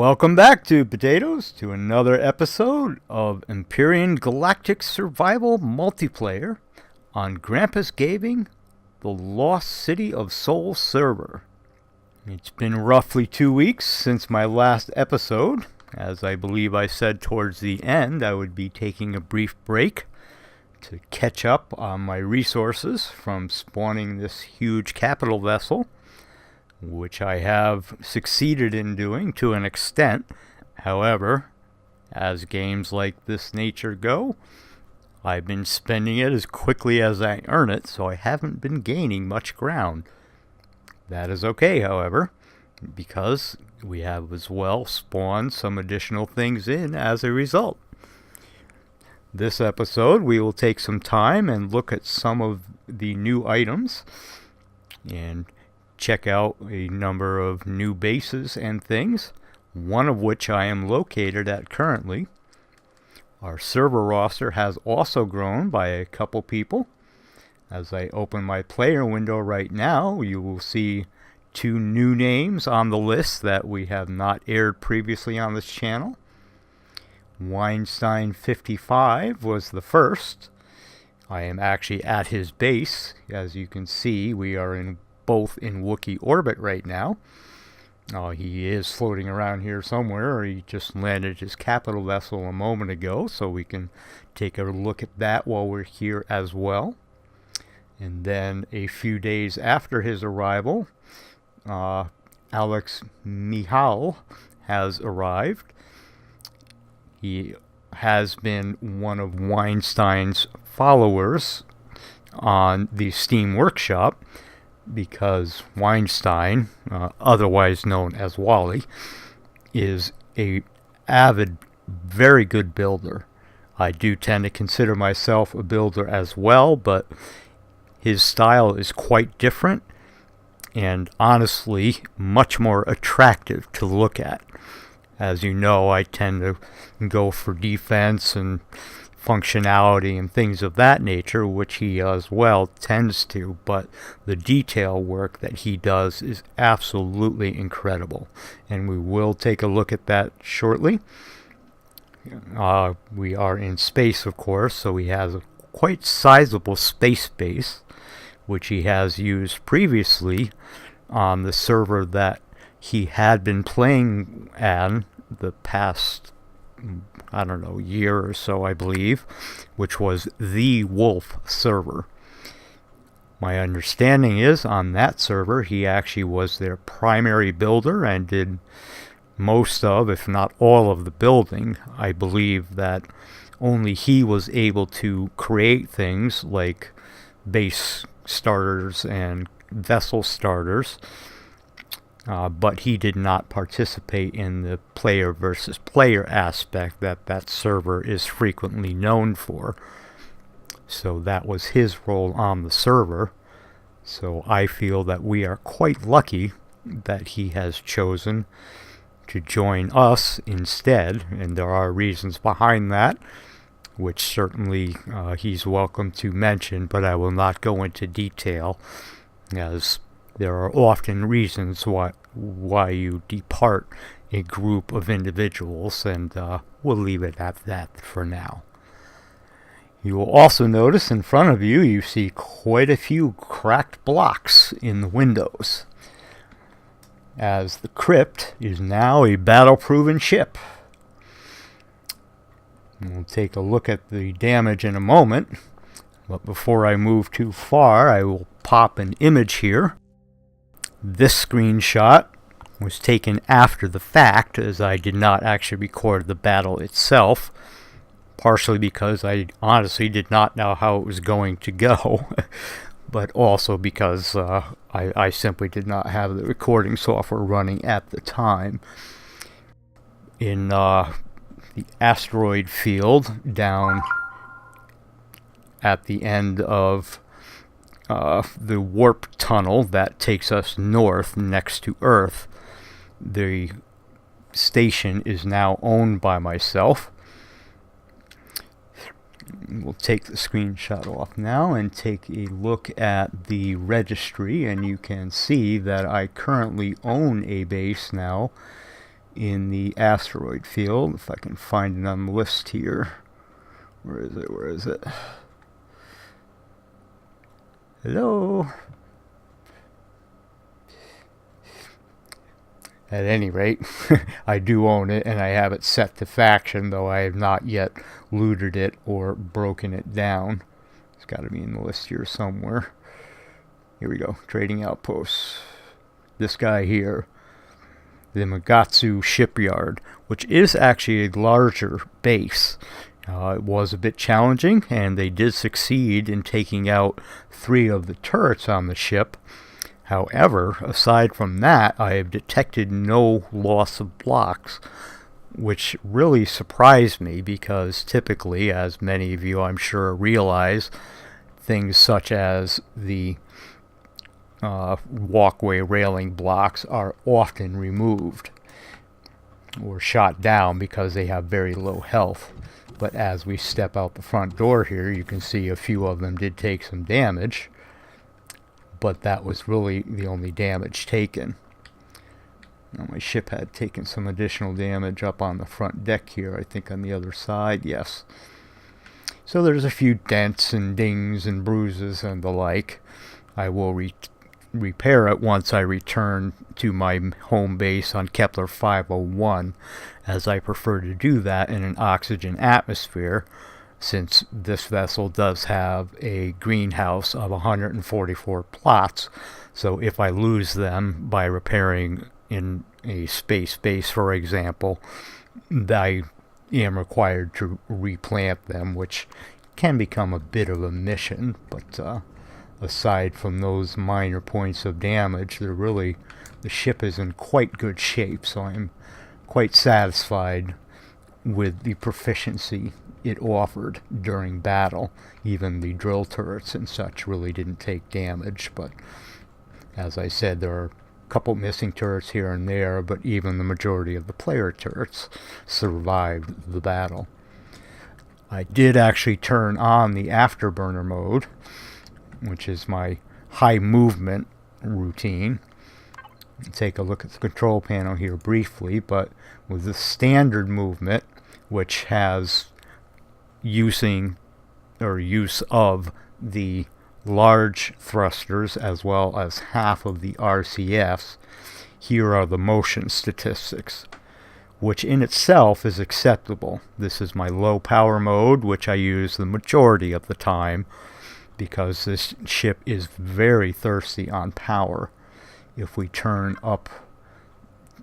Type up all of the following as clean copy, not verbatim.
Welcome back to Potatoes, to another episode of Empyrion Galactic Survival Multiplayer on Grampus Gaming, the Lost City of Soul server. It's been roughly 2 weeks since my last episode, as I believe I said towards the end I would be taking a brief break to catch up on my resources from spawning this huge capital vessel, which I have succeeded in doing to an extent. However, as games like this nature go, I've been spending it as quickly as I earn it, so I haven't been gaining much ground. That is okay, however, because we have as well spawned some additional things in as a result. This episode, we will take some time and look at some of the new items and check out a number of new bases and things, one of which I am located at currently. Our server roster has also grown by a couple people. As I open my player window right now, you will see 2 new names on the list that we have not aired previously on this channel. Weinstein 55 was the first. I am actually at his base. As you can see, we are both in Wookiee orbit right now. He is floating around here somewhere. He just landed his capital vessel a moment ago, so we can take a look at that while we're here as well. And then a few days after his arrival, Alex Mihal has arrived. He has been one of Weinstein's followers on the Steam Workshop, because Weinstein, otherwise known as Wally, is a avid, very good builder. I do tend to consider myself a builder as well, but his style is quite different and honestly much more attractive to look at. As you know, I tend to go for defense and functionality and things of that nature, which he as well tends to, but the detail work that he does is absolutely incredible, and we will take a look at that shortly. We are in space, of course, so he has a quite sizable space base, which he has used previously on the server that he had been playing at the past, I don't know, year or so, I believe, which was the Wolf server. My understanding is on that server he actually was their primary builder and did most of, if not all of, the building. I believe that only he was able to create things like base starters and vessel starters, but he did not participate in the player versus player aspect that server is frequently known for. So that was his role on the server. So I feel that we are quite lucky that he has chosen to join us instead, and there are reasons behind that, which certainly he's welcome to mention, but I will not go into detail, as there are often reasons why you depart a group of individuals, and we'll leave it at that for now. You will also notice in front of you, you see quite a few cracked blocks in the windows, as the crypt is now a battle-proven ship. We'll take a look at the damage in a moment, but before I move too far, I will pop an image here. This screenshot was taken after the fact, as I did not actually record the battle itself, partially because I honestly did not know how it was going to go, but also because I simply did not have the recording software running at the time. In the asteroid field down at the end of the warp tunnel that takes us north next to Earth, the station is now owned by myself. We'll take the screenshot off now and take a look at the registry, and you can see that I currently own a base now in the asteroid field. If I can find it on the list here. Where is it? Where is it? Hello? At any rate, I do own it, and I have it set to faction, though I have not yet looted it or broken it down. It's got to be in the list here somewhere. Here we go. Trading outposts. This guy here, the Magatsu shipyard, which is actually a larger base. It was a bit challenging, and they did succeed in taking out 3 of the turrets on the ship. However, aside from that, I have detected no loss of blocks, which really surprised me because typically, as many of you I'm sure realize, things such as the walkway railing blocks are often removed or shot down because they have very low health. But as we step out the front door here, you can see a few of them did take some damage. But that was really the only damage taken. Now my ship had taken some additional damage up on the front deck here, I think on the other side, yes. So there's a few dents and dings and bruises and the like. I will repair it once I return to my home base on Kepler 501, as I prefer to do that in an oxygen atmosphere, since this vessel does have a greenhouse of 144 plots. So if I lose them by repairing in a space base, for example, I am required to replant them, which can become a bit of a mission. But aside from those minor points of damage, the ship is in quite good shape, so I'm quite satisfied with the proficiency it offered during battle. Even the drill turrets and such really didn't take damage, but as I said, there are a couple missing turrets here and there, but even the majority of the player turrets survived the battle. I did actually turn on the afterburner mode, which is my high movement routine. Take a look at the control panel here briefly, but with the standard movement, which has use of the large thrusters as well as half of the RCFs, here are the motion statistics, which in itself is acceptable. This is my low power mode, which I use the majority of the time because this ship is very thirsty on power. If we turn up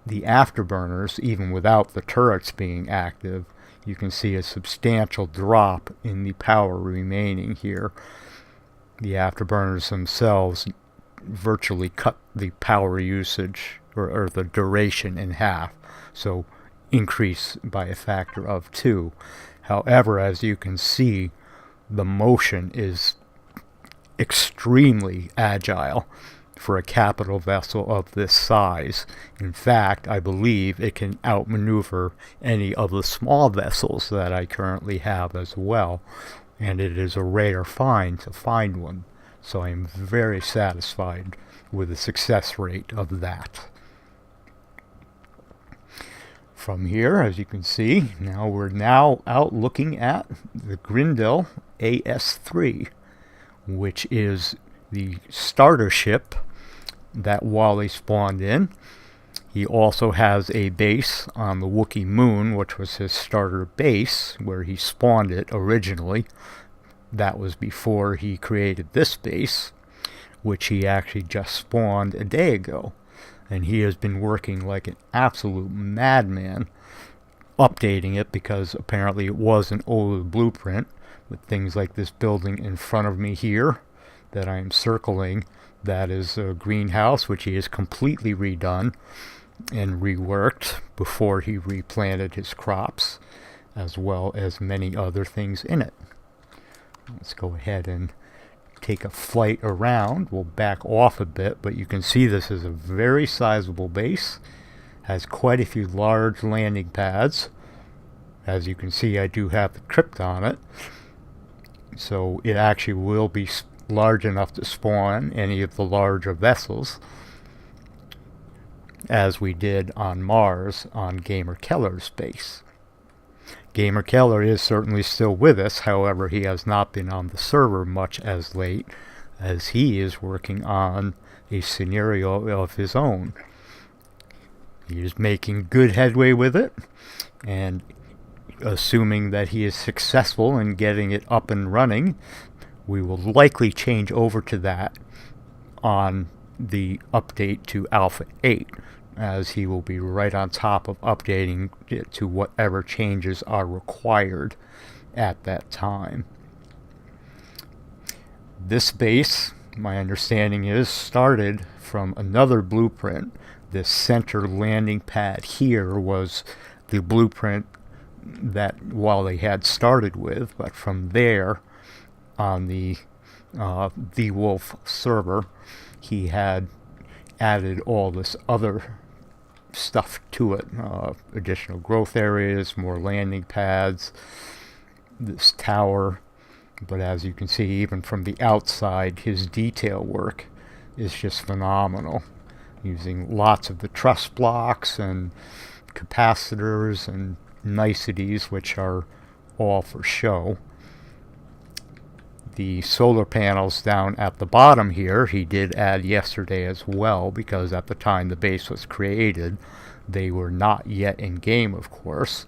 the afterburners, even without the turrets being active, you can see a substantial drop in the power remaining here. The afterburners themselves virtually cut the power usage or the duration in half, so increase by a factor of 2. However, as you can see, the motion is extremely agile for a capital vessel of this size. In fact, I believe it can outmaneuver any of the small vessels that I currently have as well, and it is a rare find to find one, so I am very satisfied with the success rate of that. From here, as you can see, we're out looking at the Grindel AS3, which is the starter ship that Wally spawned in. He also has a base on the Wookiee moon, which was his starter base, where he spawned it originally. That was before he created this base, which he actually just spawned a day ago. And he has been working like an absolute madman, updating it because apparently it was an old blueprint, with things like this building in front of me here that I am circling. That is a greenhouse, which he has completely redone and reworked before he replanted his crops, as well as many other things in it. Let's go ahead and take a flight around. We'll back off a bit, but you can see this is a very sizable base. Has quite a few large landing pads. As you can see, I do have the crypt on it, so it actually will be large enough to spawn any of the larger vessels. as we did on Mars on Gamer Keller's base. Gamer Keller is certainly still with us, however he has not been on the server much as late, as he is working on a scenario of his own. He is making good headway with it, and assuming that he is successful in getting it up and running, we will likely change over to that on the update to Alpha 8, as he will be right on top of updating it to whatever changes are required at that time. This base, my understanding is, started from another blueprint. This center landing pad here was the blueprint that Wally had started with, but from there on the Wolf server, he had added all this other stuff to it, additional growth areas, more landing pads, this tower. But as you can see, even from the outside, his detail work is just phenomenal, using lots of the truss blocks and capacitors and niceties, which are all for show. The solar panels down at the bottom here he did add yesterday as well, because at the time the base was created they were not yet in game, of course,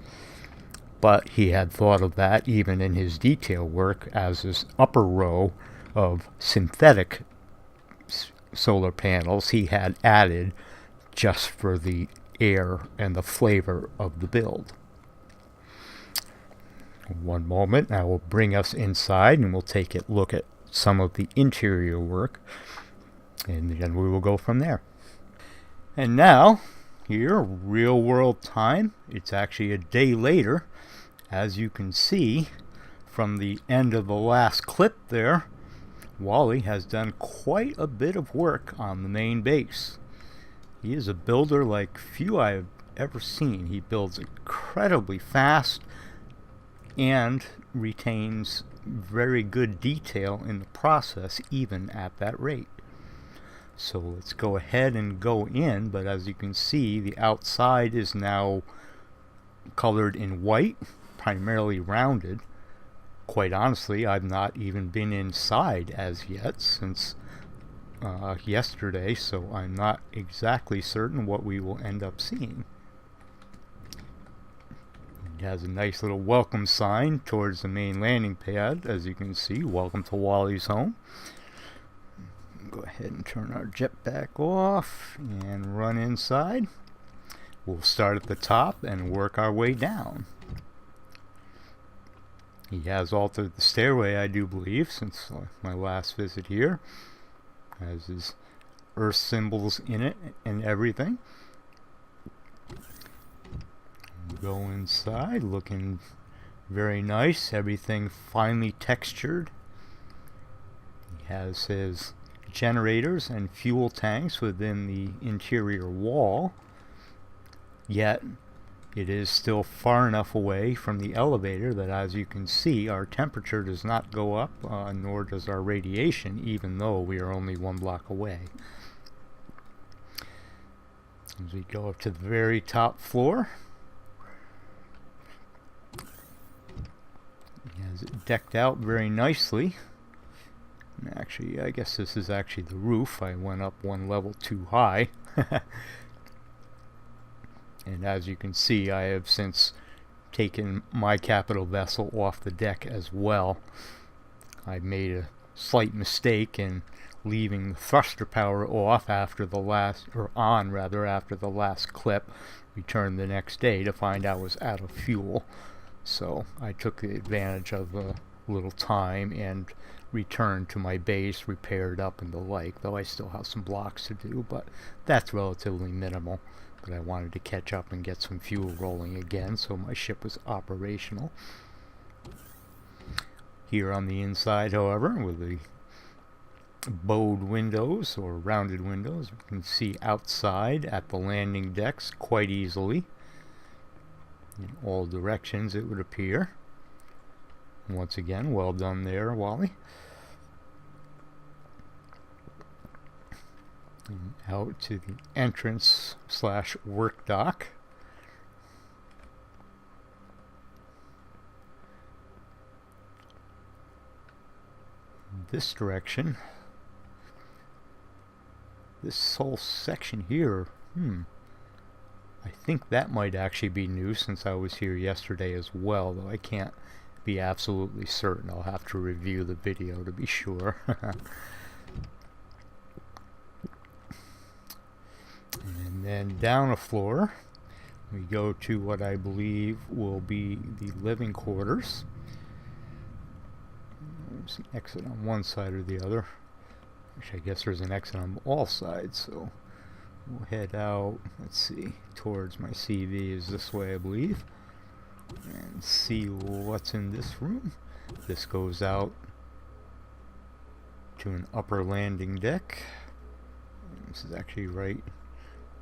but he had thought of that even in his detail work, as this upper row of synthetic solar panels he had added just for the air and the flavor of the build. One moment, I will bring us inside and we'll take a look at some of the interior work, and then we will go from there. And now, here, real world time. It's actually a day later. As you can see from the end of the last clip there, Wally has done quite a bit of work on the main base. He is a builder like few I have ever seen. He builds incredibly fast and retains very good detail in the process, even at that rate. So let's go ahead and go in, but as you can see, the outside is now colored in white, primarily rounded. Quite honestly, I've not even been inside as yet since yesterday, so I'm not exactly certain what we will end up seeing. It has a nice little welcome sign towards the main landing pad, as you can see. Welcome to Wally's home. Go ahead and turn our jetpack off and run inside. We'll start at the top and work our way down. He has altered the stairway, I do believe, since my last visit here. Has his earth symbols in it and everything. Go inside, looking very nice, everything finely textured. He has his generators and fuel tanks within the interior wall, yet it is still far enough away from the elevator that, as you can see, our temperature does not go up, nor does our radiation, even though we are only 1 block away. As we go up to the very top floor, he has it decked out very nicely. Actually, I guess this is actually the roof. I went up 1 level too high. And as you can see, I have since taken my capital vessel off the deck as well. I made a slight mistake in leaving the thruster power off after the last, or on rather, after the last clip. Returned the next day to find I was out of fuel. So I took the advantage of a little time and returned to my base, repaired up and the like, though I still have some blocks to do, but that's relatively minimal. But I wanted to catch up and get some fuel rolling again, so my ship was operational. Here on the inside, however, with the bowed windows or rounded windows, you can see outside at the landing decks quite easily. In all directions, it would appear. Once again, well done there, Wally. And out to the entrance / work dock. This direction. This whole section here, I think that might actually be new since I was here yesterday as well, though I can't be absolutely certain. I'll have to review the video to be sure. And then down a floor, we go to what I believe will be the living quarters. There's an exit on one side or the other. Actually, I guess there's an exit on all sides, so we'll head out, let's see, towards my CV is this way, I believe, and see what's in this room. This goes out to an upper landing deck. This is actually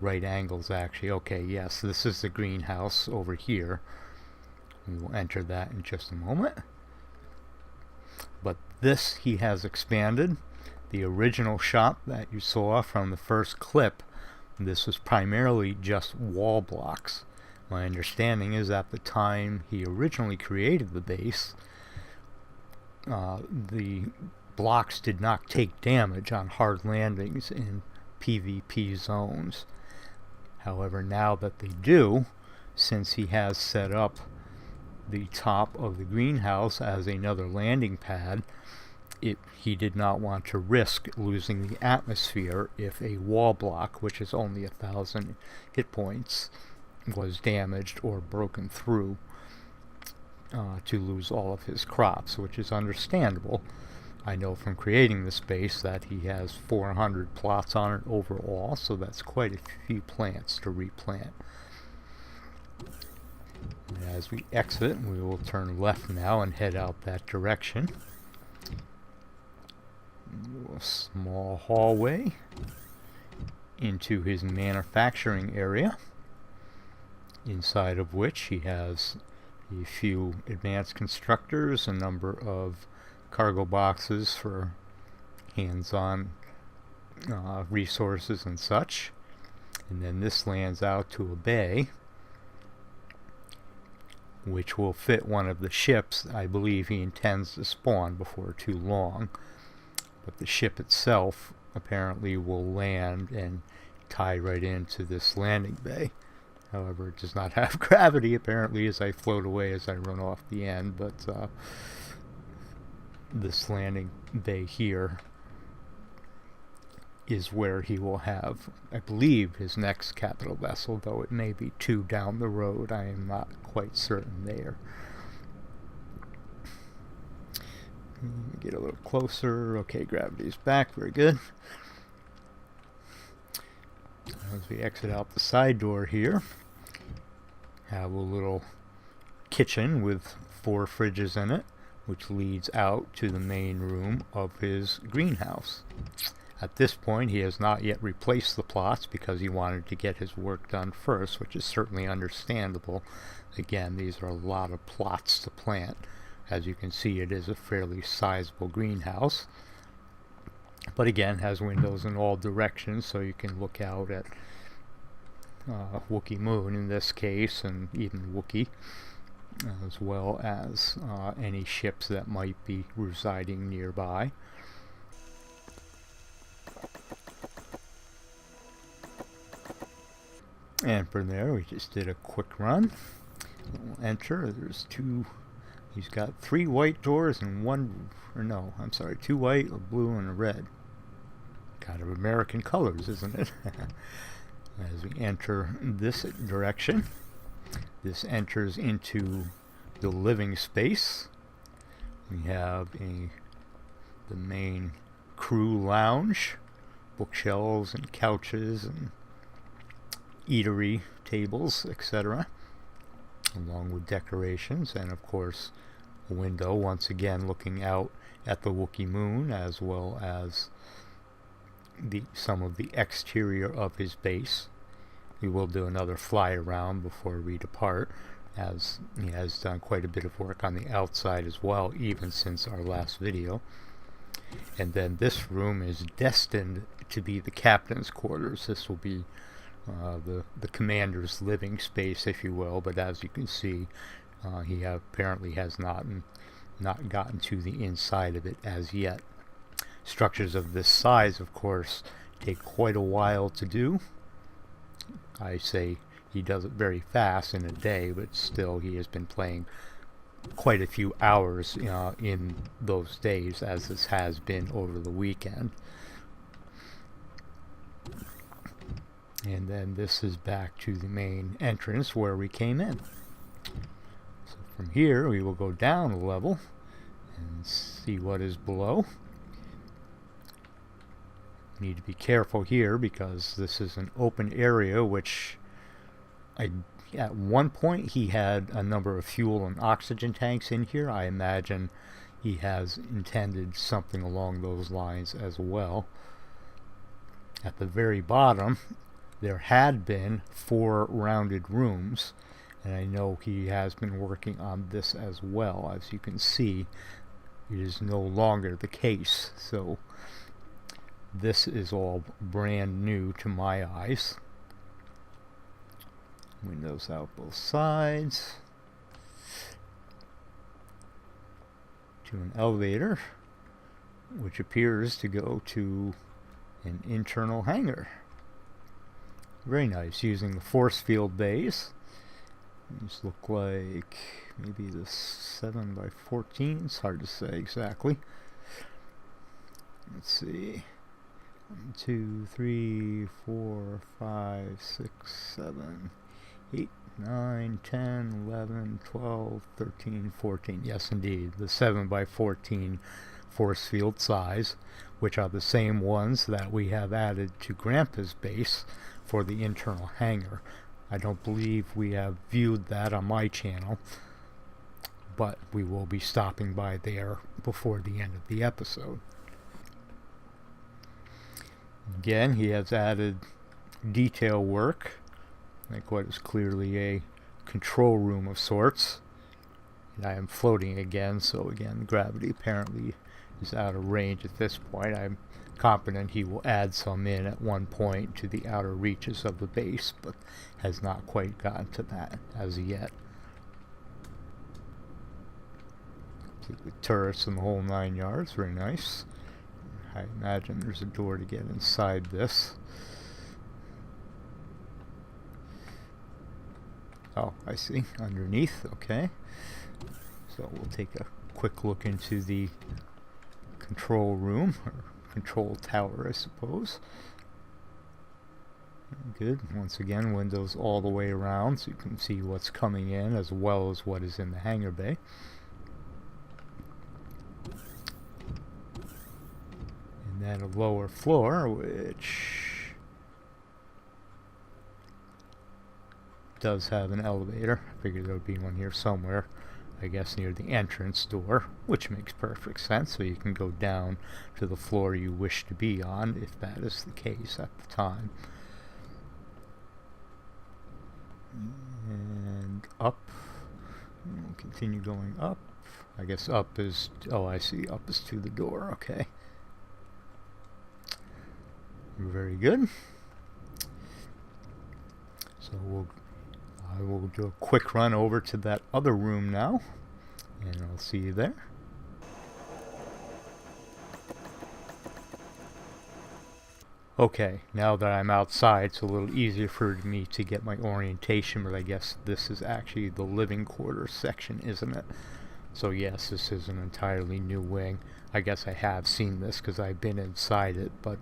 right angles, actually. Okay, yes, this is the greenhouse over here. We will enter that in just a moment. But this he has expanded. The original shop that you saw from the first clip, this was primarily just wall blocks. My understanding is at the time he originally created the base, the blocks did not take damage on hard landings in PvP zones. However, now that they do, since he has set up the top of the greenhouse as another landing pad, he did not want to risk losing the atmosphere if a wall block, which is only 1,000 hit points, was damaged or broken through, to lose all of his crops, which is understandable. I know from creating this base that he has 400 plots on it overall, so that's quite a few plants to replant. As we exit, we will turn left now and head out that direction. A small hallway into his manufacturing area, inside of which he has a few advanced constructors, a number of cargo boxes for hands-on resources and such. And then this lands out to a bay which will fit one of the ships I believe he intends to spawn before too long. But the ship itself apparently will land and tie right into this landing bay. However, it does not have gravity apparently as I float away as I run off the end, but this landing bay here is where he will have, I believe, his next capital vessel, though it may be 2 down the road. I am not quite certain there. Get a little closer. Okay, gravity's back. Very good. As we exit out the side door here, have a little kitchen with 4 fridges in it, which leads out to the main room of his greenhouse. At this point, he has not yet replaced the plots because he wanted to get his work done first, which is certainly understandable. Again, these are a lot of plots to plant. As you can see, it is a fairly sizable greenhouse. But again, has windows in all directions, so you can look out at Wookiee Moon in this case, and even Wookiee, as well as any ships that might be residing nearby. And from there, we just did a quick run. We'll enter. There's 2. He's got 3 white doors and 1, or no, I'm sorry, 2 white, a blue, and a red. Kind of American colors, isn't it? As we enter this direction, this enters into the living space. We have the main crew lounge, bookshelves and couches and eatery tables, etc., along with decorations, and of course a window once again looking out at the Wookiee Moon, as well as some of the exterior of his base. We will do another fly around before we depart, as he has done quite a bit of work on the outside as well, even since our last video. And then this room is destined to be the captain's quarters. This will be the commander's living space, if you will. But as you can see, he apparently has not gotten to the inside of it as yet. Structures of this size, of course, take quite a while to do. I say he does it very fast in a day, but still he has been playing quite a few hours in those days, as this has been over the weekend. And then this is back to the main entrance where we came in. So from here we will go down a level and see what is below. Need to be careful here because this is an open area, which at one point he had a number of fuel and oxygen tanks in here. I imagine he has intended something along those lines as well. At the very bottom there had been 4 rounded rooms, and I know he has been working on this as well. As you can see, it is no longer the case, so this is all brand new to my eyes. Windows out both sides. To an elevator, which appears to go to an internal hangar. Very nice, using the force field bays. These look like maybe the 7x14. It's hard to say exactly. Let's see. 1, 2, 3, 4, 5, 6, 7, 8, 9, 10, 11, 12, 13, 14. Yes, indeed, the 7x14 force field size, which are the same ones that we have added to Grandpa's base for the internal hangar. I don't believe we have viewed that on my channel, but we will be stopping by there before the end of the episode. Again, he has added detail work, like what is clearly a control room of sorts. And I am floating again, so again, gravity apparently is out of range at this point. I'm confident he will add some in at one point to the outer reaches of the base, but has not quite gotten to that as yet. With turrets and the whole 9 yards, very nice. I imagine there's a door to get inside this. Oh, I see. Underneath, okay. So we'll take a quick look into the control room, or control tower, I suppose. Good. Once again, windows all the way around, so you can see what's coming in as well as what is in the hangar bay. And then a lower floor, which does have an elevator. I figured there would be one here somewhere. I guess near the entrance door, which makes perfect sense, so you can go down to the floor you wish to be on, if that is the case at the time. And up. We'll continue going up. I guess up is, oh, I see, up is to the door, okay. Very good. So I will do a quick run over to that other room now, and I'll see you there. Okay, now that I'm outside, it's a little easier for me to get my orientation, but I guess this is actually the living quarters section, isn't it? So yes, this is an entirely new wing. I guess I have seen this because I've been inside it, but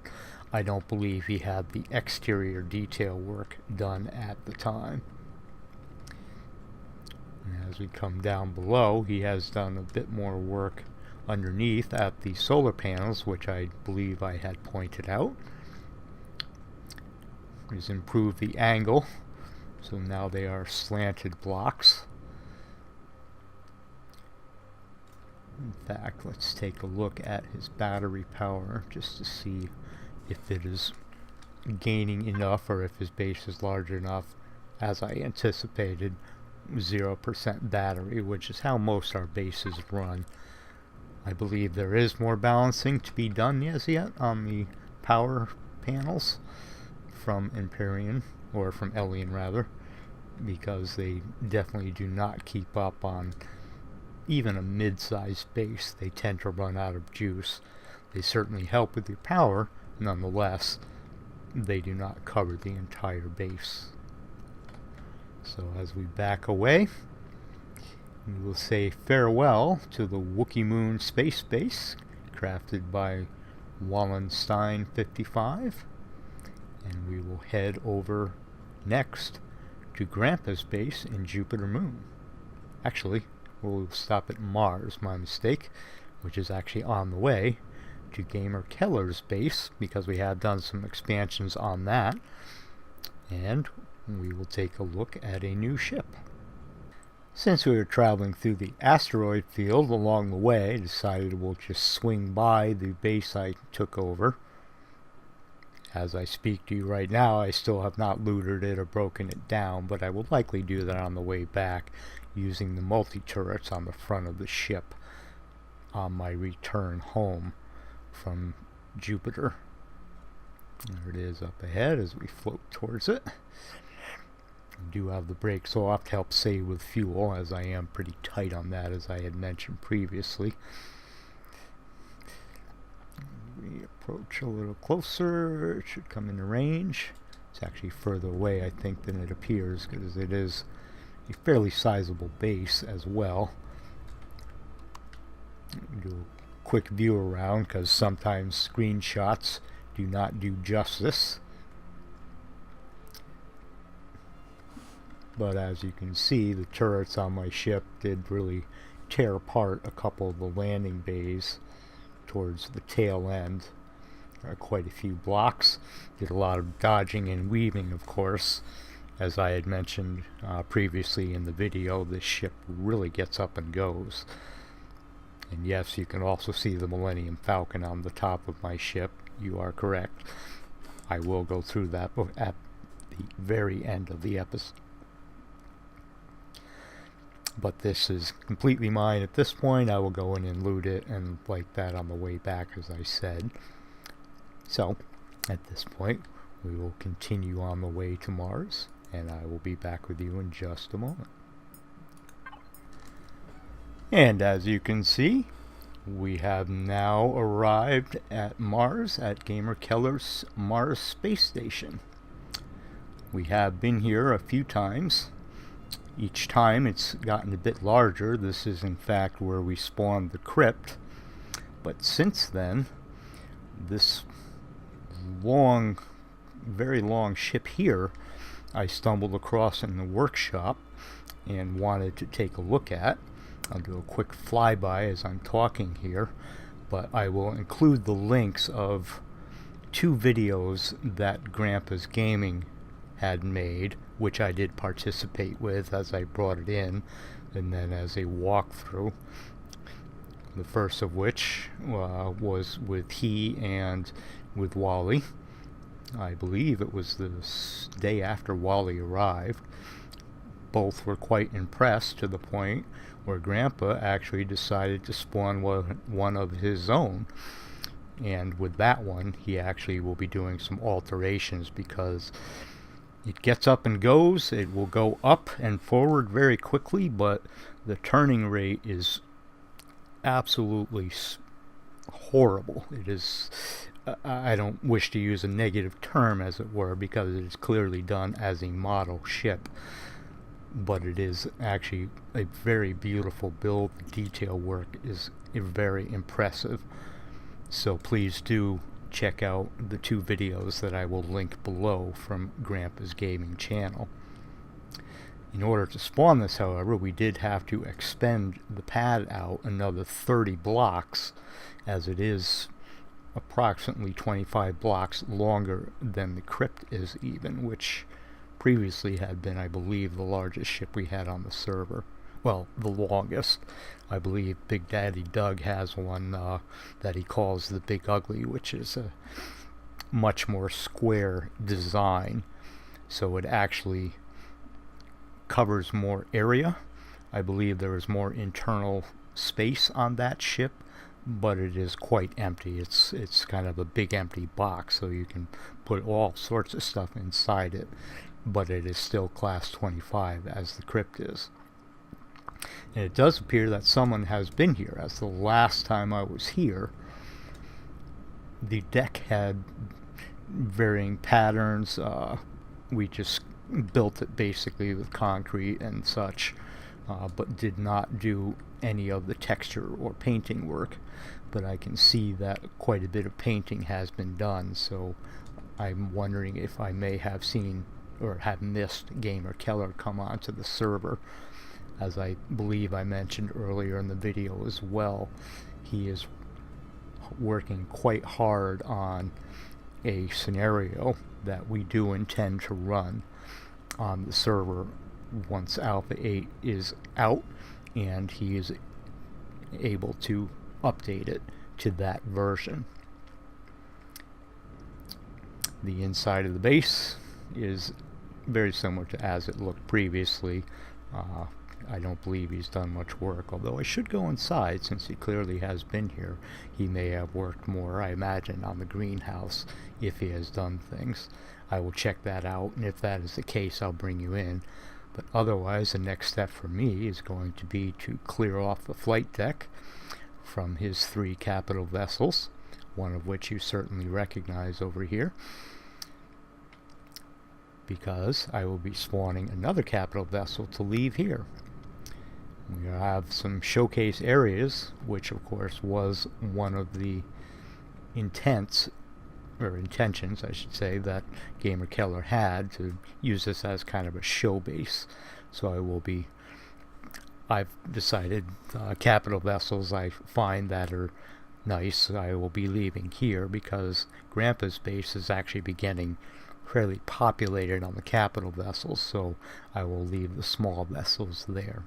I don't believe he had the exterior detail work done at the time. As we come down below, he has done a bit more work underneath at the solar panels, which I believe I had pointed out. He's improved the angle, so now they are slanted blocks. In fact, let's take a look at his battery power just to see if it is gaining enough, or if his base is large enough. As I anticipated, 0% battery, which is how most our bases run. I believe there is more balancing to be done as yet on the power panels from Empyrion, or from Eleon rather, because they definitely do not keep up on even a mid-sized base. They tend to run out of juice. They certainly help with your power, nonetheless, they do not cover the entire base. So as we back away, we will say farewell to the Wookiee Moon space base, crafted by Wallenstein 55, and we will head over next to Grandpa's base in Jupiter Moon. Actually, we'll stop at Mars, my mistake, which is actually on the way to Gamer Keller's base, because we have done some expansions on that, and we will take a look at a new ship. Since we were traveling through the asteroid field along the way, I decided we'll just swing by the base I took over. As I speak to you right now, I still have not looted it or broken it down, but I will likely do that on the way back, using the multi-turrets on the front of the ship on my return home from Jupiter. There it is up ahead as we float towards it. I do have the brakes off to help save with fuel, as I am pretty tight on that, as I had mentioned previously. We approach a little closer, it should come into range. It's actually further away, I think, than it appears, because it is a fairly sizable base as well. Do a quick view around, because sometimes screenshots do not do justice. But as you can see, the turrets on my ship did really tear apart a couple of the landing bays towards the tail end. Quite a few blocks. Did a lot of dodging and weaving, of course. As I had mentioned previously in the video, this ship really gets up and goes. And yes, you can also see the Millennium Falcon on the top of my ship. You are correct. I will go through that at the very end of the episode. But this is completely mine at this point. I will go in and loot it and like that on the way back, as I said. So, at this point, we will continue on the way to Mars, and I will be back with you in just a moment. And as you can see, we have now arrived at Mars, at Gamer Keller's Mars Space Station. We have been here a few times. Each time it's gotten a bit larger. This is in fact where we spawned the crypt. But since then, this long, very long ship here, I stumbled across in the workshop and wanted to take a look at. I'll do a quick flyby as I'm talking here, but I will include the links of 2 videos that Grandpa's Gaming had made, which I did participate with as I brought it in, and then as a walkthrough. The first of which was with he and with Wally. I believe it was the day after Wally arrived. Both were quite impressed, to the point where Grandpa actually decided to spawn one of his own. And with that one, he actually will be doing some alterations, because it gets up and goes. It will go up and forward very quickly, but the turning rate is absolutely horrible. It is, I don't wish to use a negative term, as it were, because it is clearly done as a model ship. But it is actually a very beautiful build. The detail work is very impressive. So please do check out the 2 videos that I will link below from Grandpa's Gaming channel. In order to spawn this, however, we did have to expend the pad out another 30 blocks, as it is approximately 25 blocks longer than the crypt is even, which previously had been, I believe, the largest ship we had on the server. Well, the longest. I believe Big Daddy Doug has one that he calls the Big Ugly, which is a much more square design. So it actually covers more area. I believe there is more internal space on that ship but it is quite empty. It's kind of a big empty box, so you can put all sorts of stuff inside it, but it is still class 25 as the crypt is. And it does appear that someone has been here, as the last time I was here, the deck had varying patterns. We just built it basically with concrete and such, but did not do any of the texture or painting work. But I can see that quite a bit of painting has been done, so I'm wondering if I may have seen or have missed Gamer Keller come onto the server. As I believe I mentioned earlier in the video as well, he is working quite hard on a scenario that we do intend to run on the server once Alpha 8 is out, and he is able to update it to that version. The inside of the base is very similar to as it looked previously. I don't believe he's done much work, although I should go inside since he clearly has been here. He may have worked more, I imagine, on the greenhouse if he has done things. I will check that out, and if that is the case, I'll bring you in. But otherwise, the next step for me is going to be to clear off the flight deck from his 3 capital vessels, one of which you certainly recognize over here, because I will be spawning another capital vessel to leave here. We have some showcase areas, which of course was one of the intentions, I should say, that Gamer Keller had to use this as kind of a show base. So I've decided capital vessels I find that are nice, I will be leaving here, because Grandpa's base is actually beginning fairly populated on the capital vessels, so I will leave the small vessels there.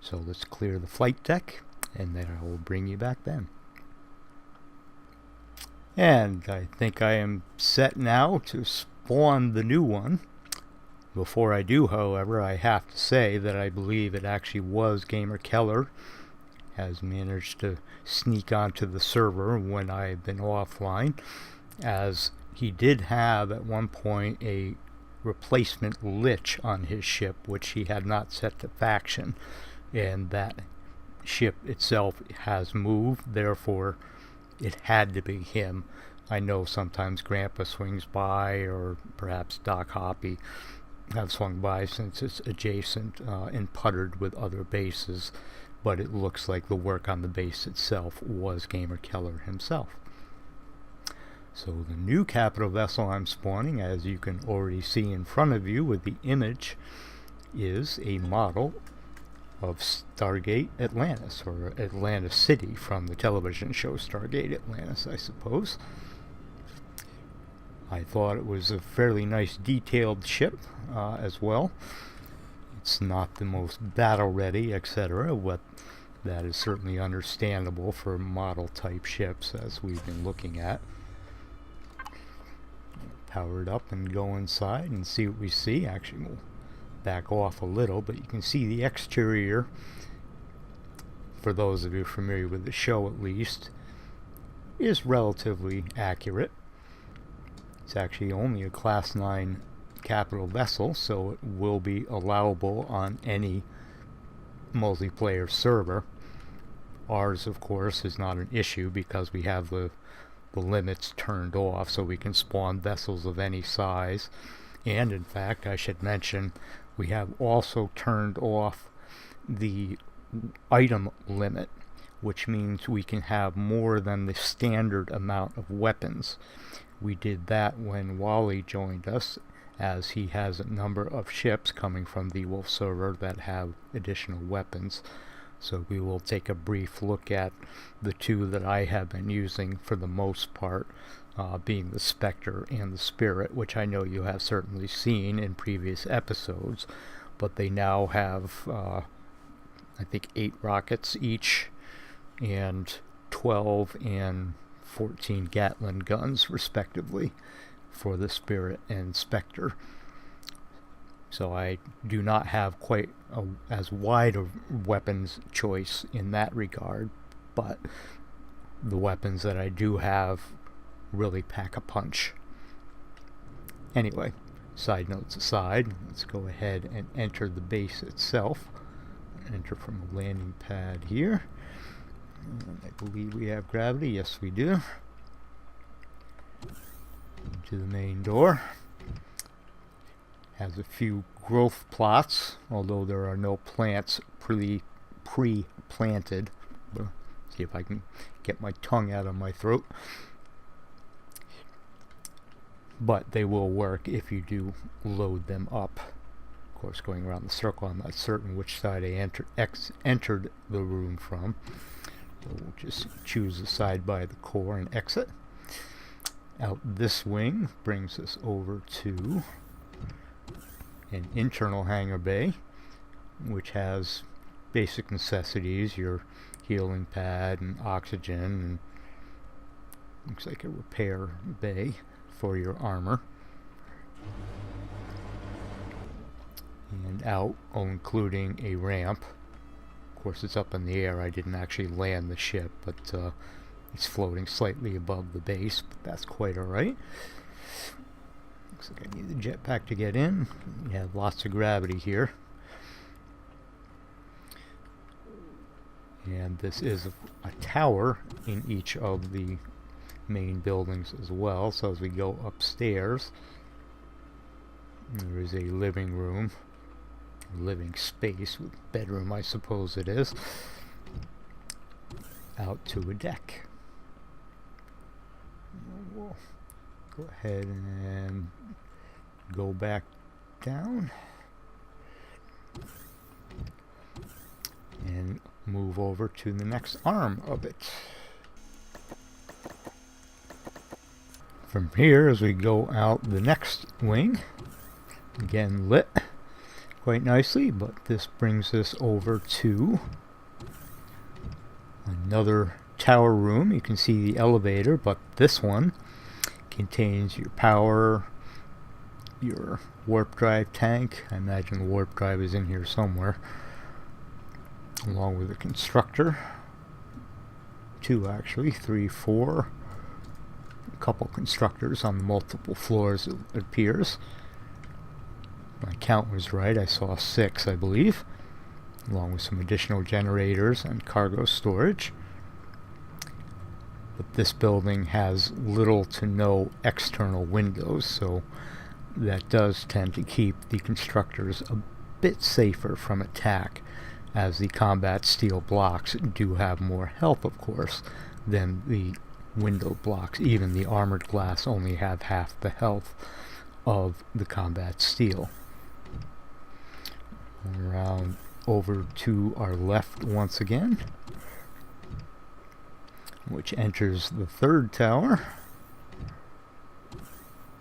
So let's clear the flight deck, and then I will bring you back then. And I think I am set now to spawn the new one. Before I do, however, I have to say that I believe it actually was Gamer Keller has managed to sneak onto the server when I've been offline, as he did have at one point a replacement lich on his ship, which he had not set to faction, and that ship itself has moved, therefore it had to be him. I know sometimes Grandpa swings by, or perhaps Doc Hoppy have swung by since it's adjacent and puttered with other bases, but it looks like the work on the base itself was Gamer Keller himself. So the new capital vessel I'm spawning, as you can already see in front of you with the image, is a model of Stargate Atlantis, or Atlantis City from the television show Stargate Atlantis, I suppose. I thought it was a fairly nice detailed ship as well. It's not the most battle ready, etc., but that is certainly understandable for model type ships as we've been looking at. Power it up and go inside and see what we see. Actually, we'll back off a little, but you can see the exterior, for those of you familiar with the show at least, is relatively accurate. It's actually only a class 9 capital vessel, so it will be allowable on any multiplayer server. Ours, of course, is not an issue because we have the limits turned off, so we can spawn vessels of any size. And in fact, I should mention, we have also turned off the item limit, which means we can have more than the standard amount of weapons. We did that when Wally joined us, as he has a number of ships coming from the Wolf server that have additional weapons. So we will take a brief look at the 2 that I have been using for the most part, being the Spectre and the Spirit, which I know you have certainly seen in previous episodes, but they now have I think 8 rockets each, and 12 and 14 Gatling guns respectively for the Spirit and Spectre. So I do not have quite as wide a weapons choice in that regard, but the weapons that I do have really pack a punch. Anyway, side notes aside, let's go ahead and enter the base itself. Enter from a landing pad here. And I believe we have gravity. Yes, we do. To the main door. Has a few growth plots, although there are no plants pre-planted. See if I can get my tongue out of my throat. But they will work if you do load them up. Of course, going around the circle, I'm not certain which side I entered the room from. So we'll just choose the side by the core and exit. Out this wing brings us over to an internal hangar bay, which has basic necessities, your healing pad and oxygen, and looks like a repair bay for your armor. And out, including a ramp. Of course, it's up in the air. I didn't actually land the ship, but it's floating slightly above the base, but that's quite alright. Looks like I need the jetpack to get in. You have lots of gravity here. And this is a tower in each of the main buildings as well. So as we go upstairs, there is a living room, living space with bedroom, I suppose it is, out to a deck. We'll go ahead and go back down and move over to the next arm of it. From here, as we go out the next wing, again lit quite nicely, but this brings us over to another tower room. You can see the elevator, but this one contains your power, your warp drive tank. I imagine the warp drive is in here somewhere, along with a constructor. 2 actually, 3, 4. A couple constructors on the multiple floors, it appears. My count was right. I saw 6, I believe, along with some additional generators and cargo storage. But this building has little to no external windows, so that does tend to keep the constructors a bit safer from attack, as the combat steel blocks do have more health, of course, than the window blocks. Even the armored glass only have half the health of the combat steel. Around over to our left once again, which enters the third tower.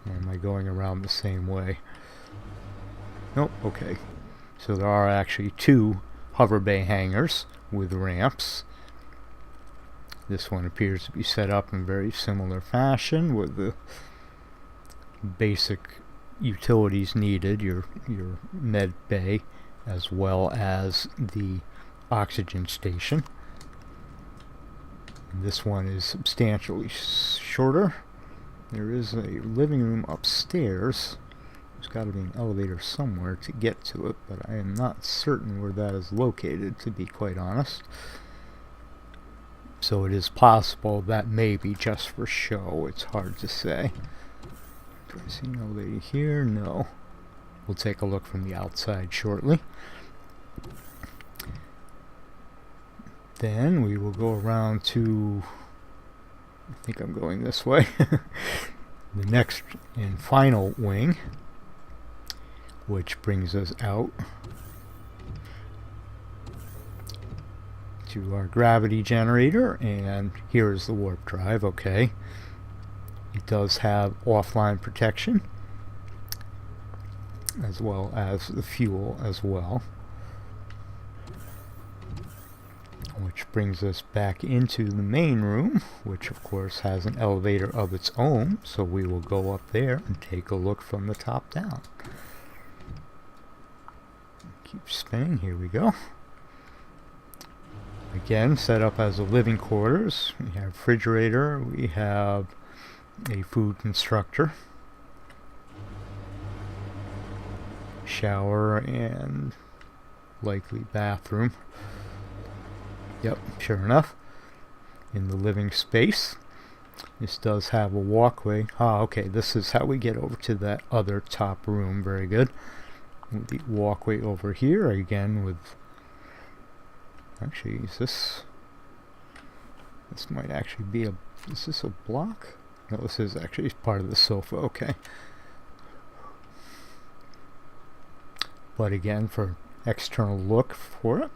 Or am I going around the same way? Nope, okay. So there are actually 2 hover bay hangars with ramps. This one appears to be set up in very similar fashion with the basic utilities needed, your med bay, as well as the oxygen station. And this one is substantially shorter. There is a living room upstairs. There's got to be an elevator somewhere to get to it, but I am not certain where that is located, to be quite honest. So it is possible that may be just for show. It's hard to say. Do I see an elevator here? No. We'll take a look from the outside shortly. Then we will go around to, I think I'm going this way, the next and final wing, which brings us out to our gravity generator, and here is the warp drive. Okay, it does have offline protection, as well as the fuel as well, which brings us back into the main room, which of course has an elevator of its own, so we will go up there and take a look from the top down. Keep spinning. Here we go. Again, set up as a living quarters. We have refrigerator, we have a food constructor, shower, and likely bathroom. Yep, sure enough. In the living space. This does have a walkway. Ah, okay, this is how we get over to that other top room. Very good. With the walkway over here again with... Actually, is this... This might actually be a... Is this a block? No, this is actually part of the sofa. Okay. But again, for external look for it.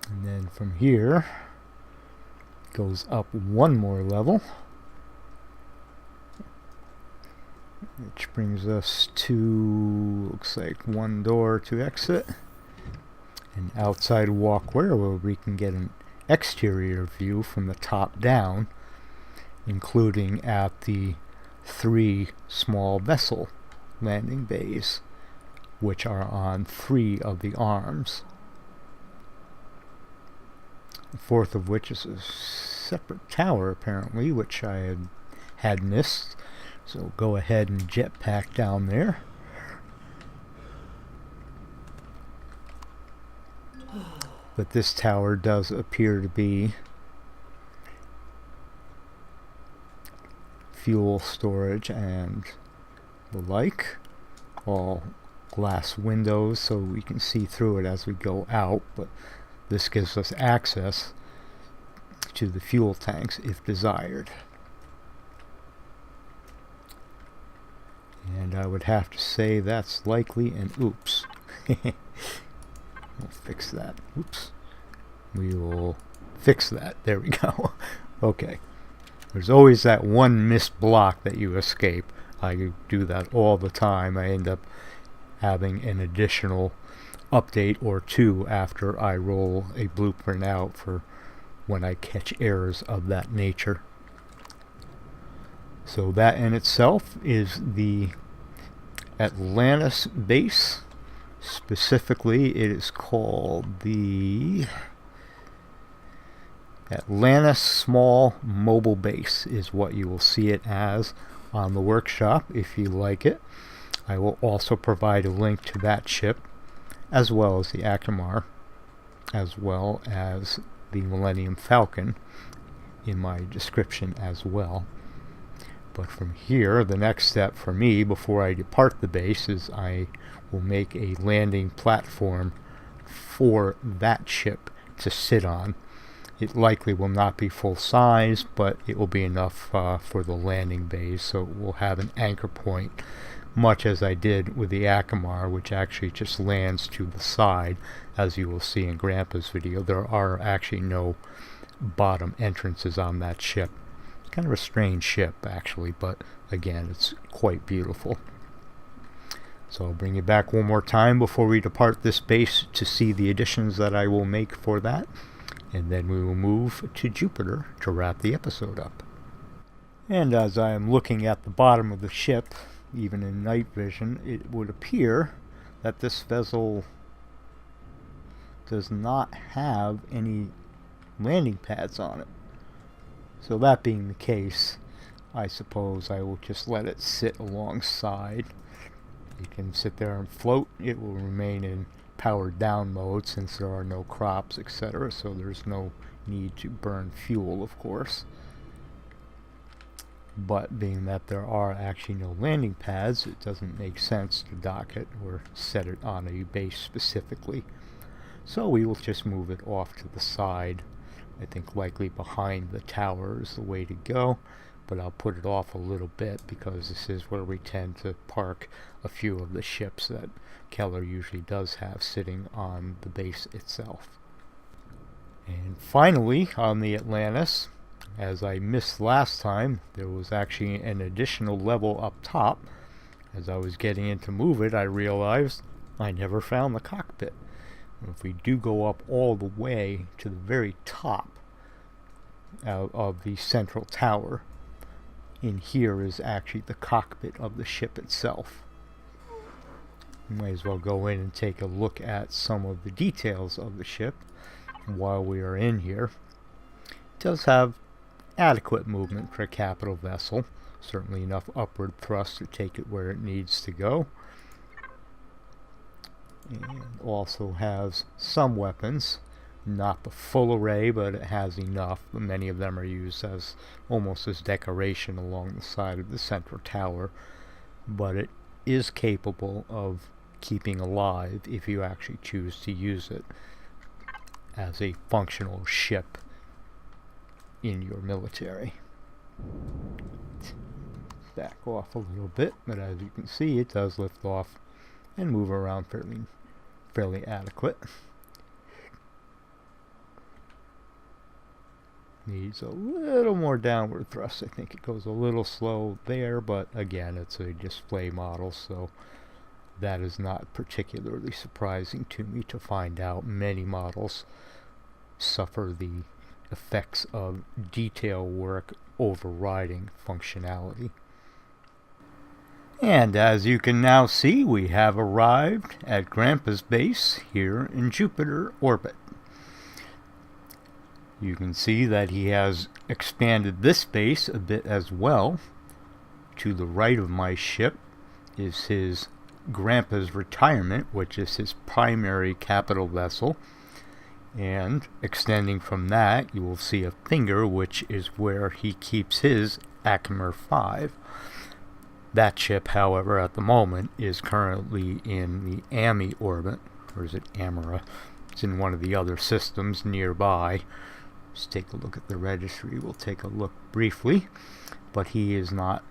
And then from here, goes up one more level, which brings us to, looks like one door to exit, an outside walkway where we can get an exterior view from the top down, including at the 3 small vessel landing bays, which are on 3 of the arms. The 4th of which is a separate tower apparently, which I had missed. So go ahead and jetpack down there. But this tower does appear to be fuel storage and the like. All glass windows so we can see through it as we go out, but this gives us access to the fuel tanks if desired. And I would have to say that's likely an oops. We'll fix that. Oops. We will fix that. There we go. Okay. There's always that one missed block that you escape. I do that all the time. I end up having an additional update or 2 after I roll a blueprint out for when I catch errors of that nature. So that in itself is the Atlantis base. Specifically, it is called the Atlantis Small Mobile Base is what you will see it as on the workshop if you like it. I will also provide a link to that ship, as well as the Akamar, as well as the Millennium Falcon in my description as well. But from here, the next step for me before I depart the base is I will make a landing platform for that ship to sit on. It likely will not be full size, but it will be enough for the landing bays, so it will have an anchor point, much as I did with the Akamar, which actually just lands to the side. As you will see in Grandpa's video, there are actually no bottom entrances on that ship. Kind of a strange ship actually, but again, it's quite beautiful. So I'll bring you back one more time before we depart this base to see the additions that I will make for that, and then we will move to Jupiter to wrap the episode up. And as I am looking at the bottom of the ship, even in night vision, it would appear that this vessel does not have any landing pads on it. So that being the case, I suppose I will just let it sit alongside. You can sit there and float. It will remain in powered down mode since there are no crops, etc. So there's no need to burn fuel, of course. But being that there are actually no landing pads, it doesn't make sense to dock it or set it on a base specifically. So we will just move it off to the side. I think likely behind the tower is the way to go, but I'll put it off a little bit because this is where we tend to park a few of the ships that Keller usually does have sitting on the base itself. And finally, on the Atlantis, as I missed last time, there was actually an additional level up top. As I was getting in to move it, I realized I never found the cockpit. If we do go up all the way to the very top of the central tower, in here is actually the cockpit of the ship itself. Might as well go in and take a look at some of the details of the ship while we are in here. It does have adequate movement for a capital vessel, certainly enough upward thrust to take it where it needs to go. And also has some weapons, not the full array, but it has enough. Many of them are used as almost as decoration along the side of the central tower, but it is capable of keeping alive if you actually choose to use it as a functional ship in your military. Back off a little bit, but as you can see, it does lift off and move around fairly adequate. Needs a little more downward thrust. I think it goes a little slow there, but again, it's a display model, so that is not particularly surprising to me to find out. Many models suffer the effects of detail work overriding functionality. And as you can now see, we have arrived at Grandpa's base here in Jupiter orbit. You can see that he has expanded this base a bit as well. To the right of my ship is his Grandpa's retirement, which is his primary capital vessel. And extending from that, you will see a finger, which is where he keeps his Achemer 5. That ship, however, at the moment is currently in the AMI orbit, or is it Amira? It's in one of the other systems nearby. Let's take a look at the registry. We'll take a look briefly, but he is not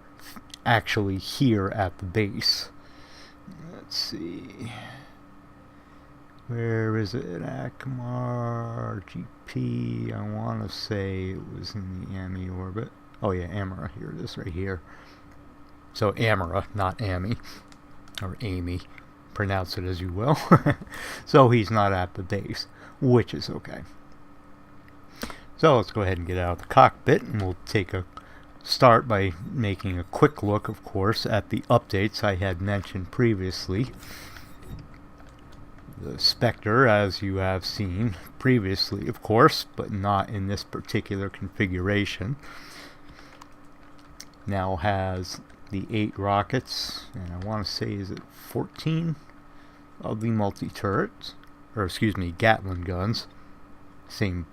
actually here at the base. Let's see. Where is it? Achemer GP. I want to say it was in the AMI orbit. Oh yeah, Amira. Here it is, right here. So Amira, not Ami, or Amy. Pronounce it as you will. So he's not at the base, which is okay. So let's go ahead and get out of the cockpit, and we'll take a start by making a quick look, of course, at the updates I had mentioned previously. The Spectre, as you have seen previously, of course, but not in this particular configuration, now has the 8 rockets, and I want to say, is it 14 of the multi-turrets, or excuse me, Gatling guns. Same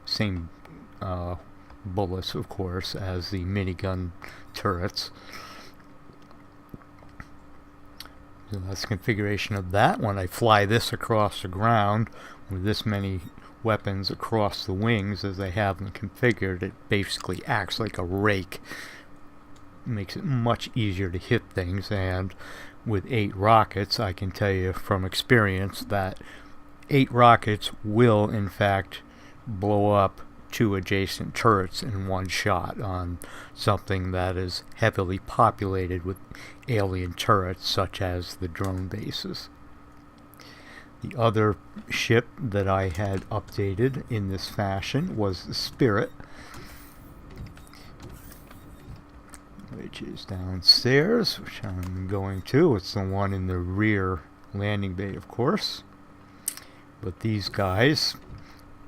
bullets, of course, as the minigun turrets. So that's the configuration of that. When I fly this across the ground with this many weapons across the wings as I have them configured, it basically acts like a rake. Makes it much easier to hit things, and with 8 rockets, I can tell you from experience that 8 rockets will in fact blow up 2 adjacent turrets in one shot on something that is heavily populated with alien turrets such as the drone bases. The other ship that I had updated in this fashion was the Spirit, which is downstairs, which I'm going to. It's the one in the rear landing bay, of course. But these guys,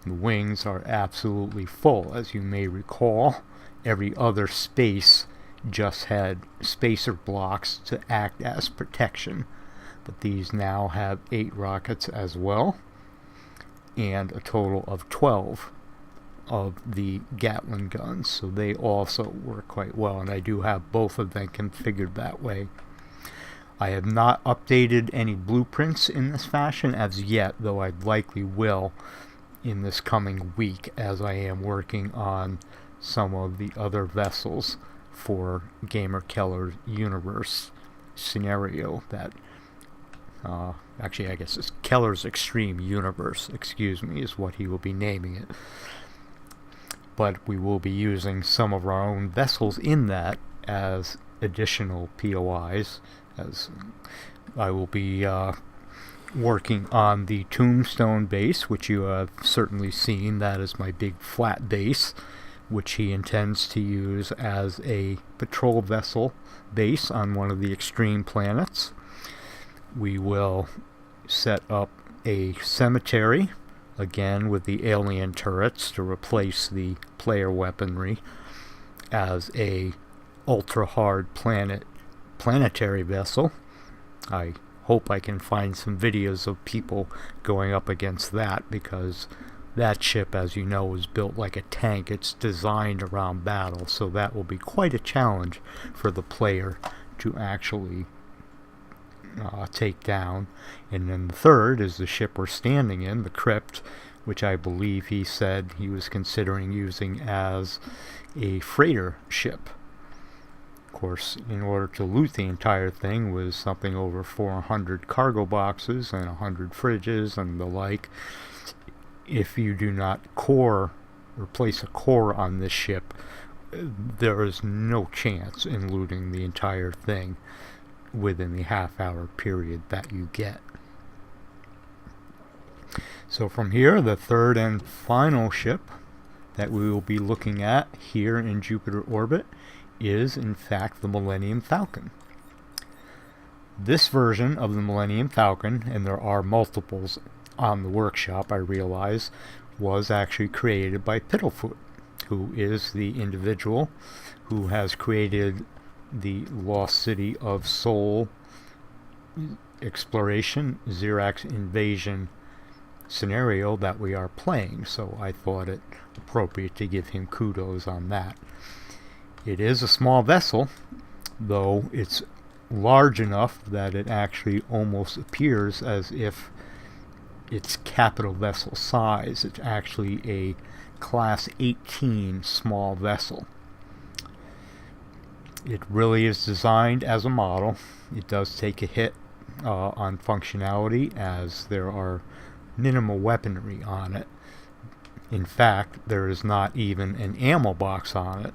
the wings are absolutely full. As you may recall, every other space just had spacer blocks to act as protection. But these now have 8 rockets as well, and a total of 12 of the Gatling guns, so they also work quite well, and I do have both of them configured that way. I have not updated any blueprints in this fashion as yet, though I likely will in this coming week as I am working on some of the other vessels for Gamer Keller's universe scenario that actually I guess it's Keller's Extreme Universe, excuse me, is what he will be naming it. But we will be using some of our own vessels in that as additional POIs, as I will be working on the Tombstone base, which you have certainly seen. That is my big flat base, which he intends to use as a patrol vessel base on one of the extreme planets. we will set up a cemetery, again with the alien turrets to replace the player weaponry, as a ultra-hard planetary vessel. I hope I can find some videos of people going up against that, because that ship, as you know, is built like a tank. It's designed around battle, so that will be quite a challenge for the player to actually take down. And then the third is the ship we're standing in, the Crypt, which I believe he said he was considering using as a freighter ship. Of course, in order to loot the entire thing was something over 400 cargo boxes and 100 fridges and the like. If you do not replace a core on this ship, there is no chance in looting the entire thing within the half-hour period that you get. So from here, the third and final ship that we will be looking at here in Jupiter orbit is in fact the Millennium Falcon. This version of the Millennium Falcon, and there are multiples on the workshop, I realize, was actually created by Piddlefoot, who is the individual who has created the Lost City of Sol exploration, Xerax invasion scenario that we are playing, so I thought it appropriate to give him kudos on that. It is a small vessel, though it's large enough that it actually almost appears as if it's capital vessel size. It's actually a class 18 small vessel. It really is designed as a model. It does take a hit on functionality, as there are minimal weaponry on it. In fact, there is not even an ammo box on it,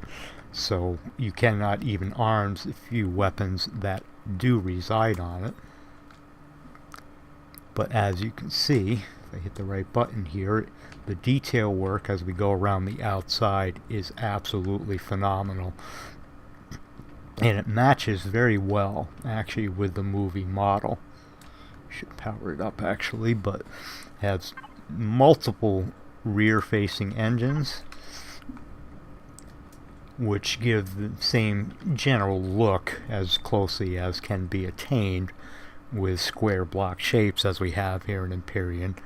so you cannot even arm the few weapons that do reside on it. But as you can see, if I hit the right button here, the detail work as we go around the outside is absolutely phenomenal. And it matches very well, actually, with the movie model. Should power it up, actually, but has multiple rear-facing engines, which give the same general look as closely as can be attained with square block shapes as we have here in Empyrion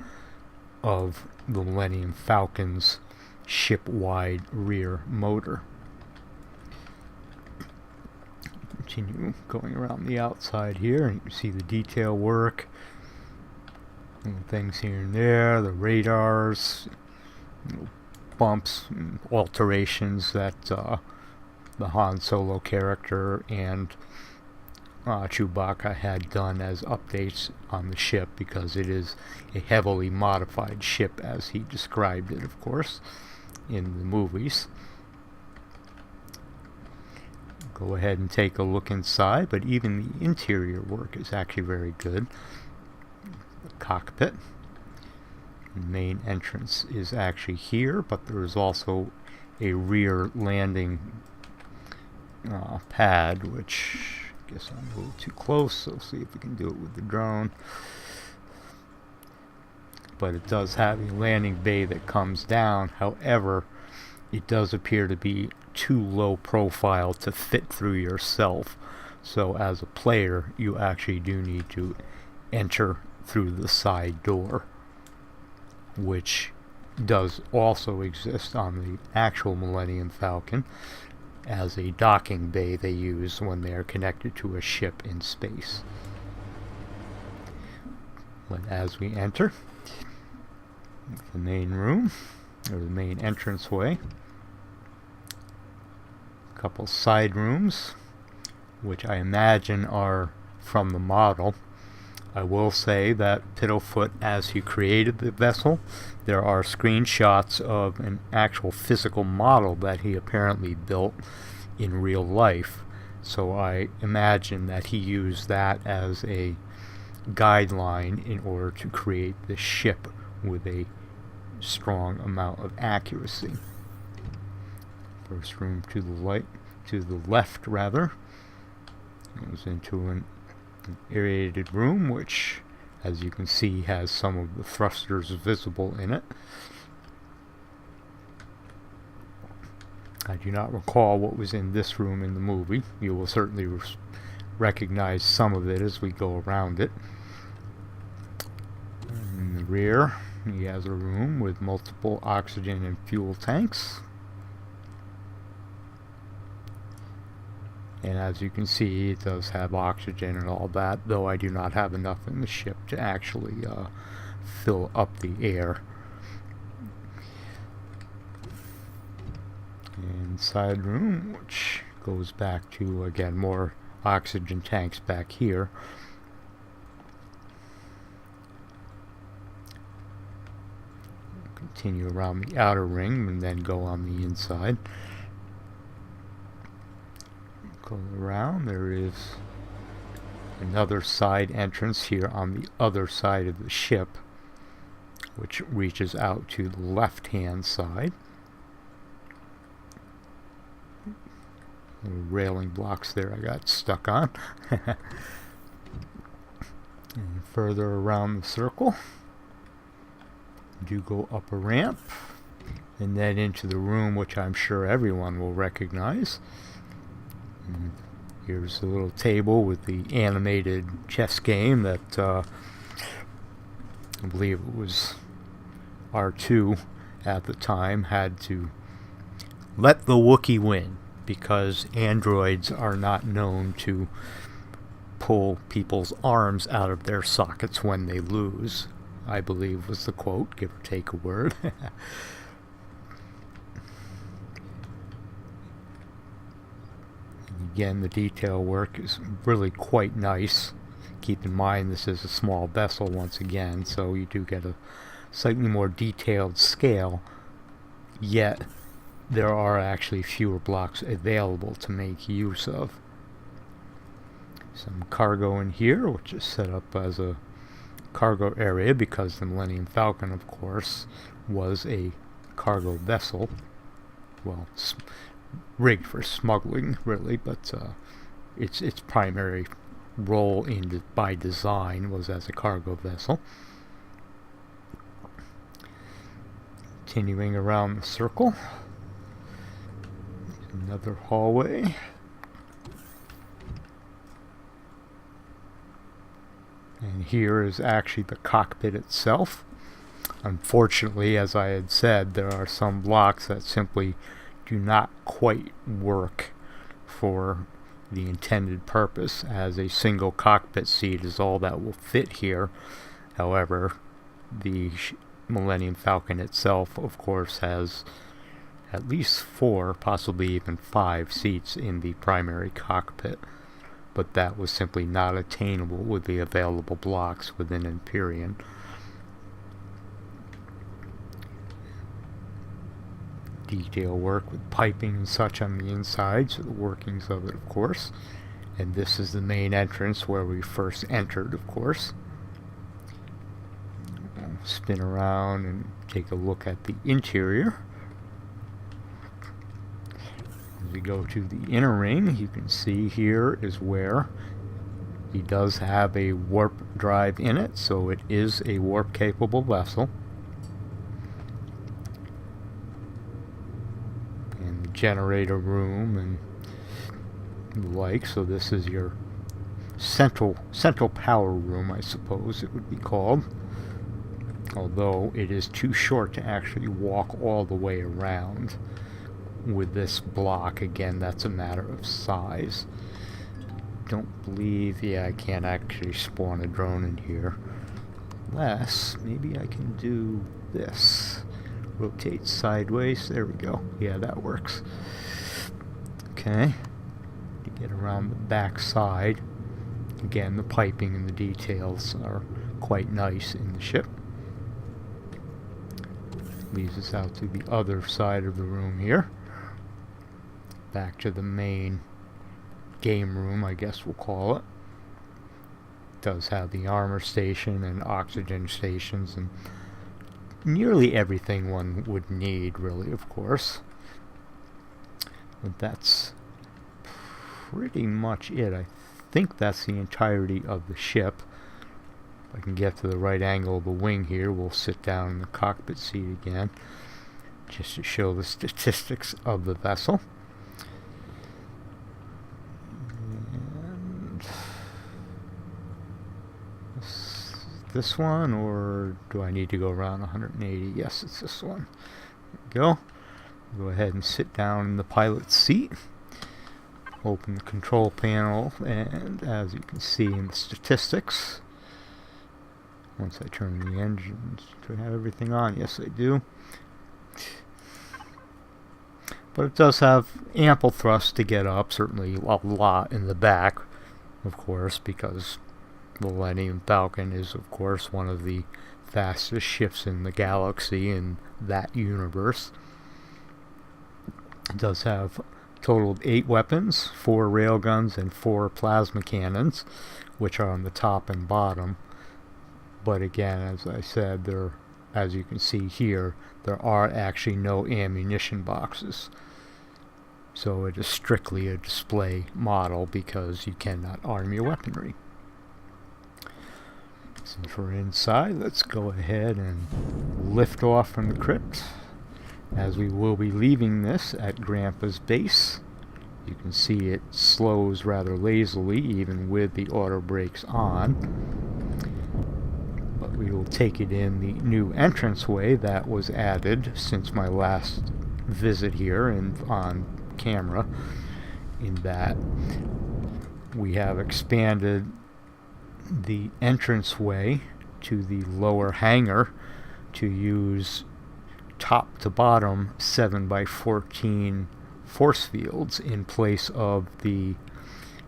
of the Millennium Falcon's ship-wide rear motor. Continue going around the outside here, and you can see the detail work and things here and there, the radars, bumps and alterations that the Han Solo character and Chewbacca had done as updates on the ship, because it is a heavily modified ship as he described it, of course, in the movies. Go ahead and take a look inside, but even the interior work is actually very good. The cockpit. The main entrance is actually here, but there is also a rear landing pad, which I guess I'm a little too close, so see if we can do it with the drone. But it does have a landing bay that comes down. However, it does appear to be too low profile to fit through yourself, so as a player you actually do need to enter through the side door, which does also exist on the actual Millennium Falcon as a docking bay they use when they are connected to a ship in space. But as we enter the main room, or the main entranceway, couple side rooms, which I imagine are from the model. I will say that Piddlefoot, as he created the vessel, there are screenshots of an actual physical model that he apparently built in real life, so I imagine that he used that as a guideline in order to create the ship with a strong amount of accuracy. First room to the left rather, goes into aerated room, which, as you can see, has some of the thrusters visible in it. I do not recall what was in this room in the movie. You will certainly recognize some of it as we go around it. In the rear, he has a room with multiple oxygen and fuel tanks. And as you can see, it does have oxygen and all that, though I do not have enough in the ship to actually fill up the air. Inside room, which goes back to, again, more oxygen tanks back here. Continue around the outer ring and then go on the inside. Go around, there is another side entrance here on the other side of the ship, which reaches out to the left-hand side. Little railing blocks there I got stuck on. And further around the circle, do go up a ramp and then into the room, which I'm sure everyone will recognize. And here's a little table with the animated chess game that I believe it was R2 at the time had to let the Wookiee win, because androids are not known to pull people's arms out of their sockets when they lose, I believe was the quote, give or take a word. Again, the detail work is really quite nice. Keep in mind this is a small vessel once again, so you do get a slightly more detailed scale, yet there are actually fewer blocks available to make use of. Some cargo in here, which is set up as a cargo area because the Millennium Falcon, of course, was a cargo vessel. Well, rigged for smuggling, really, but its primary role by design was as a cargo vessel. Continuing around the circle, another hallway. And here is actually the cockpit itself. Unfortunately, as I had said, there are some blocks that simply do not quite work for the intended purpose, as a single cockpit seat is all that will fit here. However, the Millennium Falcon itself, of course, has at least 4, possibly even 5 seats in the primary cockpit, but that was simply not attainable with the available blocks within Empyrion. Detail work with piping and such on the inside, so the workings of it, of course. And this is the main entrance where we first entered, of course. We'll spin around and take a look at the interior. As we go to the inner ring, you can see here is where he does have a warp drive in it, so it is a warp capable vessel. And the generator room and the like, so this is your central power room, I suppose it would be called. Although it is too short to actually walk all the way around with this block. Again, that's a matter of size. Don't believe, yeah, I can't actually spawn a drone in here. Unless, maybe I can do this. Rotate sideways, there we go. Yeah, that works. Okay. To get around the back side, again, the piping and the details are quite nice in the ship. Leads us out to the other side of the room here. Back to the main game room, I guess we'll call it. Does have the armor station and oxygen stations and nearly everything one would need, really, of course. But that's pretty much it, I think that's the entirety of the ship. If I can get to the right angle of the wing here, we'll sit down in the cockpit seat again, just to show the statistics of the vessel. And this one, or do I need to go around 180? Yes, it's this one. There we go. Go ahead and sit down in the pilot's seat. Open the control panel, and as you can see in the statistics, once I turn the engines, do I have everything on? Yes, I do. But it does have ample thrust to get up, certainly a lot in the back, of course, because the Millennium Falcon is, of course, one of the fastest ships in the galaxy in that universe. It does have a total of 8 weapons, 4 railguns and 4 plasma cannons, which are on the top and bottom. But again, as I said, as you can see here, there are actually no ammunition boxes. So it is strictly a display model because you cannot arm your weaponry. Since we're inside, let's go ahead and lift off from the crypt, as we will be leaving this at Grandpa's base. You can see it slows rather lazily even with the auto brakes on. But we will take it in the new entranceway that was added since my last visit here and on camera, in that we have expanded the entranceway to the lower hangar to use top to bottom 7x14 force fields in place of the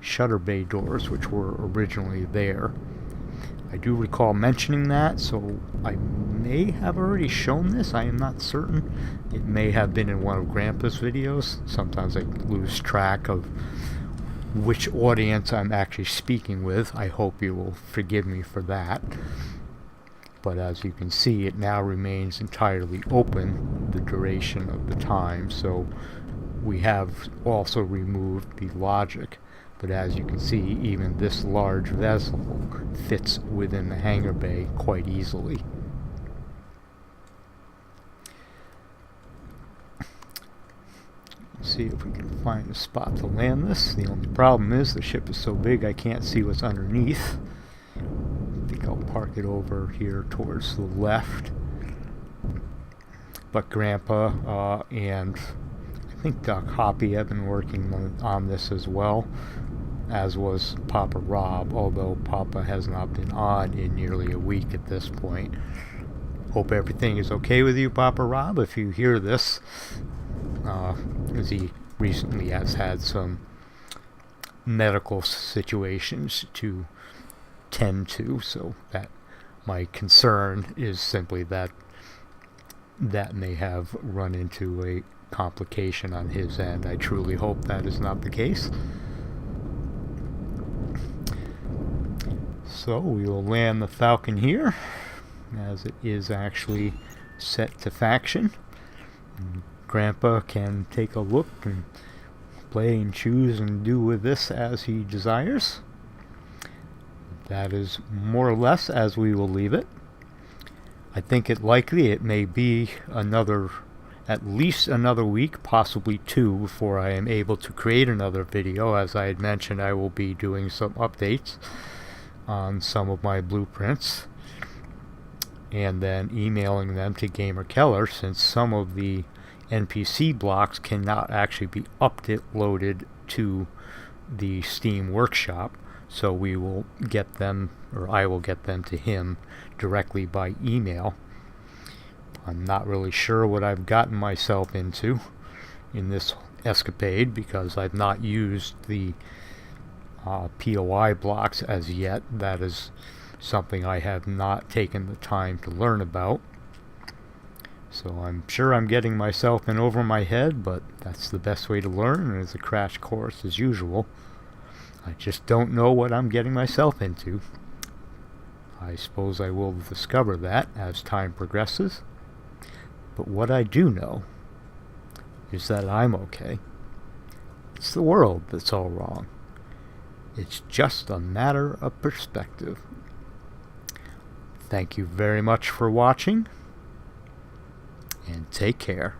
shutter bay doors, which were originally there. I do recall mentioning that, so I may have already shown this. I am not certain. It may have been in one of Grandpa's videos. Sometimes I lose track of which audience I'm actually speaking with. I hope you will forgive me for that. But as you can see, it now remains entirely open the duration of the time, so we have also removed the logic. But as you can see, even this large vessel fits within the hangar bay quite easily. Let's see if we can find a spot to land this. The only problem is the ship is so big I can't see what's underneath. I think I'll park it over here towards the left. But Grandpa and I think Doc Hoppy have been working on this as well, as was Papa Rob, although Papa has not been on in nearly a week at this point. Hope everything is okay with you, Papa Rob, if you hear this, as he recently has had some medical situations to tend to, so that my concern is simply that that may have run into a complication on his end. I truly hope that is not the case. So we will land the Falcon here, as it is actually set to faction. And Grandpa can take a look and play and choose and do with this as he desires. That is more or less as we will leave it. I think it likely it may be at least another week, possibly 2, before I am able to create another video. As I had mentioned, I will be doing some updates on some of my blueprints and then emailing them to Gamer Keller, since some of the NPC blocks cannot actually be uploaded to the Steam Workshop. So we will get them, or I will get them to him directly by email. I'm not really sure what I've gotten myself into in this escapade, because I've not used the POI blocks as yet. That is something I have not taken the time to learn about. So I'm sure I'm getting myself in over my head, but that's the best way to learn, and it's a crash course as usual. I just don't know what I'm getting myself into. I suppose I will discover that as time progresses. But what I do know is that I'm okay. It's the world that's all wrong. It's just a matter of perspective. Thank you very much for watching, and take care.